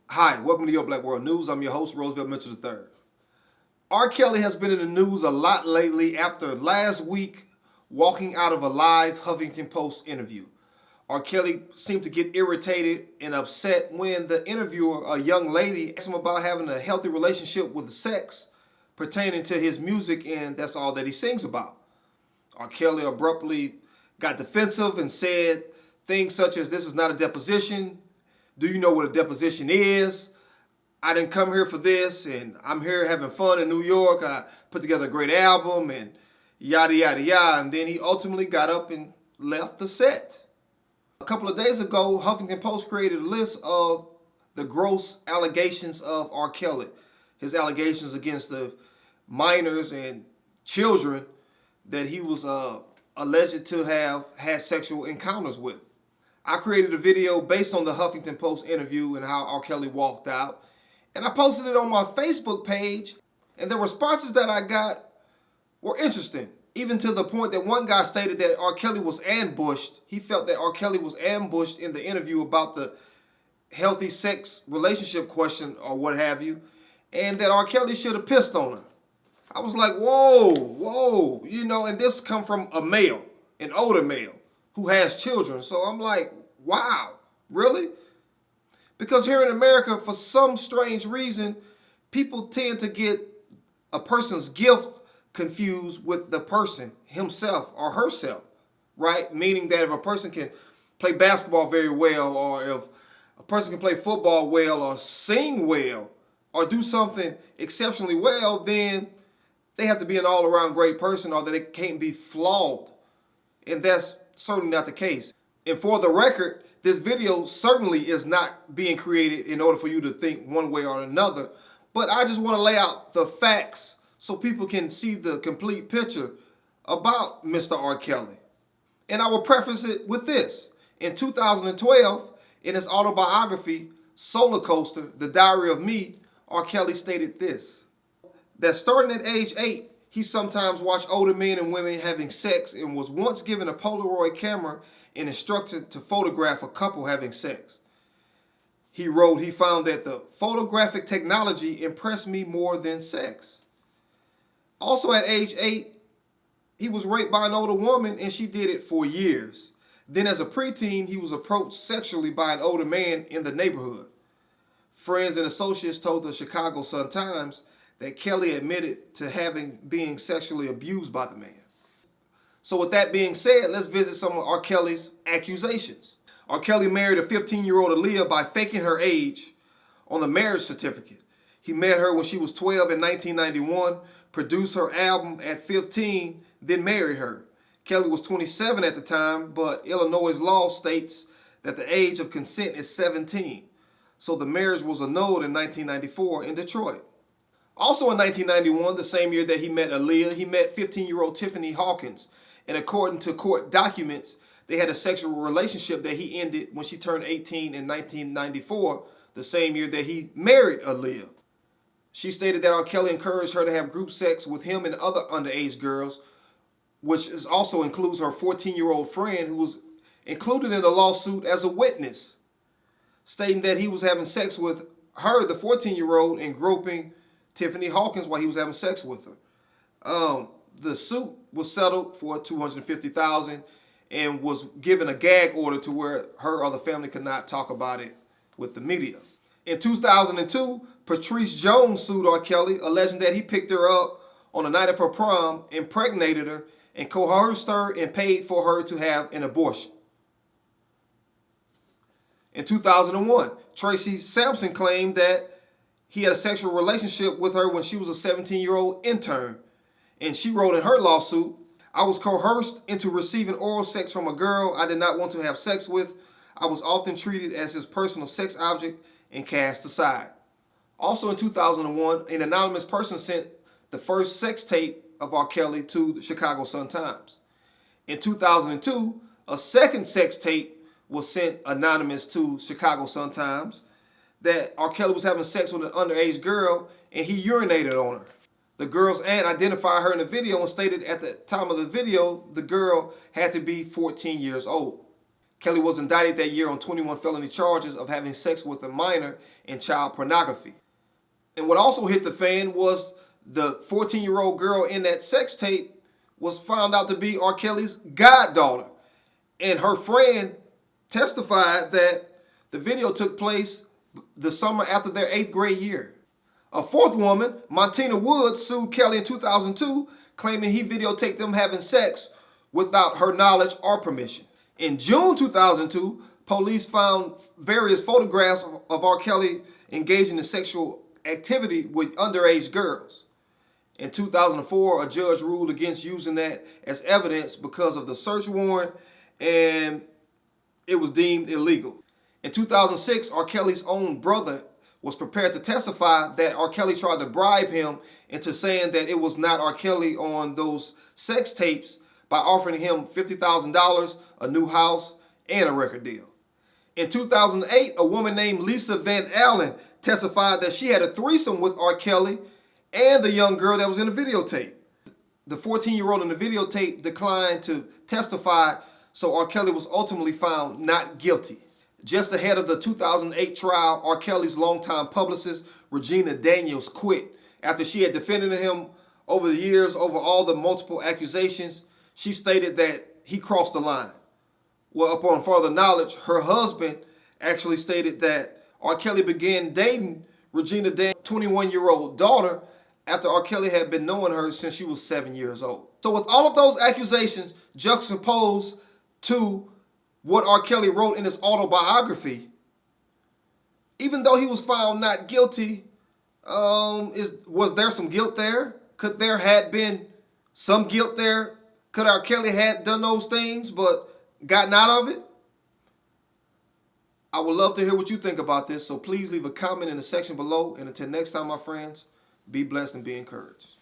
Hi, welcome to Your Black World News. I'm your host, Roosevelt Mitchell III. R. Kelly has been in the news a lot lately after last week walking out of a live Huffington Post interview. R. Kelly seemed to get irritated and upset when the interviewer, a young lady, asked him about having a healthy relationship with sex pertaining to his music, and that's all that he sings about. R. Kelly abruptly got defensive and said things such as, "This is not a deposition. Do you know what a deposition is? I didn't come here for this, and I'm here having fun in New York. I put together a great album," and yada, yada, yada. And then he ultimately got up and left the set. A couple of days ago, Huffington Post created a list of the gross allegations of R. Kelly, his allegations against the minors and children that he was alleged to have had sexual encounters with. I created a video based on the Huffington Post interview and how R. Kelly walked out, and I posted it on my Facebook page, and the responses that I got were interesting, even to the point that one guy stated that R. Kelly was ambushed. He felt that R. Kelly was ambushed in the interview about the healthy sex relationship question or what have you, and that R. Kelly should have pissed on her. I was like, whoa, and this come from a male, an older male, who has children. So I'm like, wow, really? Because here in America, for some strange reason, people tend to get a person's gift confused with the person himself or herself, right? Meaning that if a person can play basketball very well, or if a person can play football well, or sing well, or do something exceptionally well, then they have to be an all-around great person, or that it can't be flawed. And that's certainly not the case. And for the record, this video certainly is not being created in order for you to think one way or another, but I just want to lay out the facts so people can see the complete picture about Mr. R. Kelly. And I will preface it with this. In 2012, in his autobiography, Solar Coaster, The Diary of Me, R. Kelly stated this, that starting at age 8, he sometimes watched older men and women having sex and was once given a Polaroid camera and instructed to photograph a couple having sex. He wrote he found that the photographic technology impressed me more than sex. Also at age 8, he was raped by an older woman, and she did it for years. Then as a preteen, he was approached sexually by an older man in the neighborhood. Friends and associates told the Chicago Sun-Times that Kelly admitted to being sexually abused by the man. So with that being said, let's visit some of R. Kelly's accusations. R. Kelly married a 15-year-old Aaliyah by faking her age on the marriage certificate. He met her when she was 12 in 1991, produced her album at 15, then married her. Kelly was 27 at the time, but Illinois' law states that the age of consent is 17. So the marriage was annulled in 1994 in Detroit. Also in 1991, the same year that he met Aaliyah, he met 15-year-old Tiffany Hawkins. And according to court documents, they had a sexual relationship that he ended when she turned 18 in 1994, the same year that he married Aaliyah. She stated that R. Kelly encouraged her to have group sex with him and other underage girls, which also includes her 14-year-old friend, who was included in the lawsuit as a witness, stating that he was having sex with her, the 14-year-old, and groping Tiffany Hawkins while he was having sex with her. The suit was settled for $250,000 and was given a gag order to where her or the family could not talk about it with the media. In 2002, Patrice Jones sued R. Kelly, alleging that he picked her up on the night of her prom, impregnated her, and coerced her and paid for her to have an abortion. In 2001, Tracy Sampson claimed that he had a sexual relationship with her when she was a 17-year-old intern. And she wrote in her lawsuit, "I was coerced into receiving oral sex from a girl I did not want to have sex with. I was often treated as his personal sex object and cast aside." Also in 2001, an anonymous person sent the first sex tape of R. Kelly to the Chicago Sun-Times. In 2002, a second sex tape was sent anonymous to Chicago Sun-Times that R. Kelly was having sex with an underage girl and he urinated on her. The girl's aunt identified her in the video and stated at the time of the video the girl had to be 14 years old. Kelly was indicted that year on 21 felony charges of having sex with a minor and child pornography. And what also hit the fan was the 14-year-old girl in that sex tape was found out to be R. Kelly's goddaughter. And her friend testified that the video took place the summer after their 8th grade year. A fourth woman, Montina Woods, sued Kelly in 2002, claiming he videotaped them having sex without her knowledge or permission. In June 2002, police found various photographs of R. Kelly engaging in sexual activity with underage girls. In 2004, a judge ruled against using that as evidence because of the search warrant, and it was deemed illegal. In 2006, R. Kelly's own brother was prepared to testify that R. Kelly tried to bribe him into saying that it was not R. Kelly on those sex tapes by offering him $50,000, a new house, and a record deal. In 2008, a woman named Lisa Van Allen testified that she had a threesome with R. Kelly and the young girl that was in the videotape. The 14-year-old in the videotape declined to testify, so R. Kelly was ultimately found not guilty. Just ahead of the 2008 trial, R. Kelly's longtime publicist, Regina Daniels, quit after she had defended him over the years over all the multiple accusations. She stated that he crossed the line. Well, upon further knowledge, her husband actually stated that R. Kelly began dating Regina Daniels' 21-year-old daughter after R. Kelly had been knowing her since she was 7 years old. So with all of those accusations juxtaposed to what R. Kelly wrote in his autobiography, even though he was found not guilty, was there some guilt there? Could there have been some guilt there? Could R. Kelly had done those things but gotten out of it? I would love to hear what you think about this, so please leave a comment in the section below. And until next time, my friends, be blessed and be encouraged.